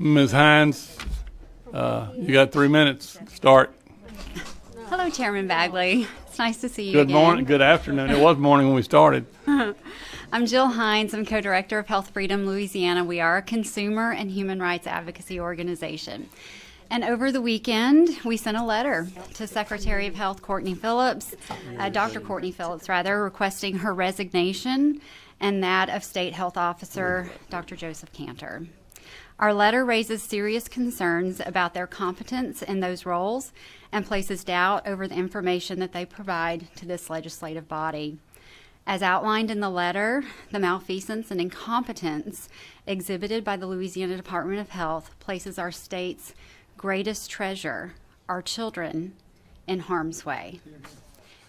Ms. Hines, you got 3 minutes. Start. Hello, Chairman Bagley. It's nice to see you Good again. morning. Good afternoon. It was morning when we started. I'm Jill Hines. I'm co-director of Health Freedom Louisiana. We are a consumer and human rights advocacy organization. And over the weekend, we sent a letter to Secretary of Health Courtney Phillips, Dr. Courtney Phillips, requesting her resignation and that of State Health Officer Dr. Joseph Cantor. Our letter raises serious concerns about their competence in those roles and places doubt over the information that they provide to this legislative body. As outlined in the letter, the malfeasance and incompetence exhibited by the Louisiana Department of Health places our state's greatest treasure, our children, in harm's way.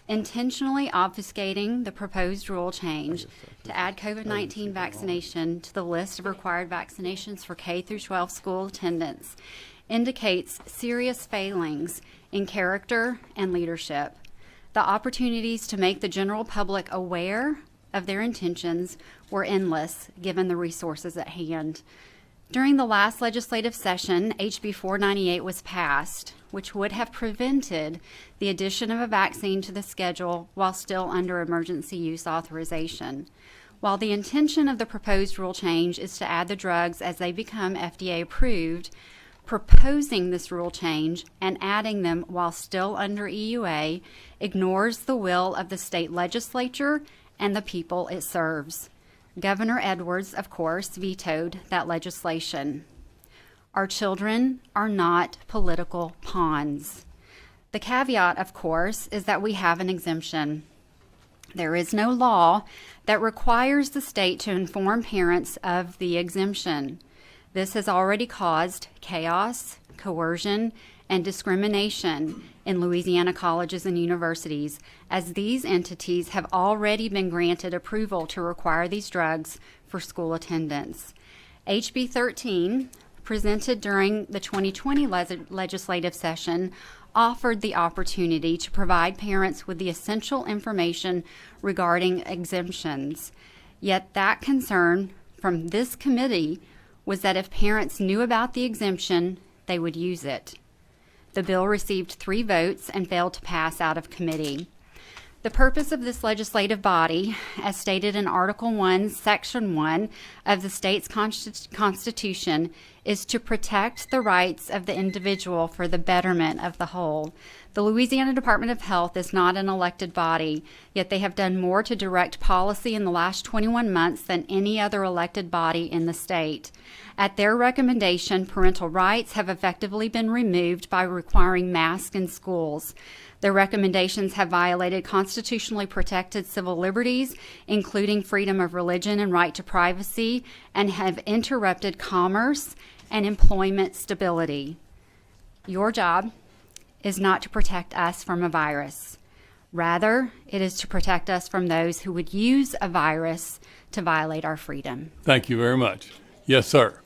Intentionally obfuscating the proposed rule change to add COVID-19 vaccination to the list of required vaccinations for K through 12 school attendance indicates serious failings in character and leadership. The opportunities to make the general public aware of their intentions were endless given the resources at hand. During the last legislative session, HB 498 was passed, which would have prevented the addition of a vaccine to the schedule while still under emergency use authorization. While the intention of the proposed rule change is to add the drugs as they become FDA approved, proposing this rule change and adding them while still under EUA ignores the will of the state legislature and the people it serves. Governor Edwards, of course, vetoed that legislation. Our children are not political pawns. The caveat, of course, is that we have an exemption. There is no law that requires the state to inform parents of the exemption. This has already caused chaos, coercion, and discrimination in Louisiana colleges and universities, as these entities have already been granted approval to require these drugs for school attendance. HB 13, presented during the 2020 legislative session, offered the opportunity to provide parents with the essential information regarding exemptions. Yet that concern from this committee was that if parents knew about the exemption, they would use it. The bill received 3 votes and failed to pass out of committee. The purpose of this legislative body, as stated in Article 1, Section 1 of the state's constitution, is to protect the rights of the individual for the betterment of the whole. The Louisiana Department of Health is not an elected body, yet they have done more to direct policy in the last 21 months than any other elected body in the state. At their recommendation, parental rights have effectively been removed by requiring masks in schools. Their recommendations have violated constitutionally protected civil liberties, including freedom of religion and right to privacy, and have interrupted commerce and employment stability. Your job is not to protect us from a virus. Rather, it is to protect us from those who would use a virus to violate our freedom. Thank you very much. Yes, sir.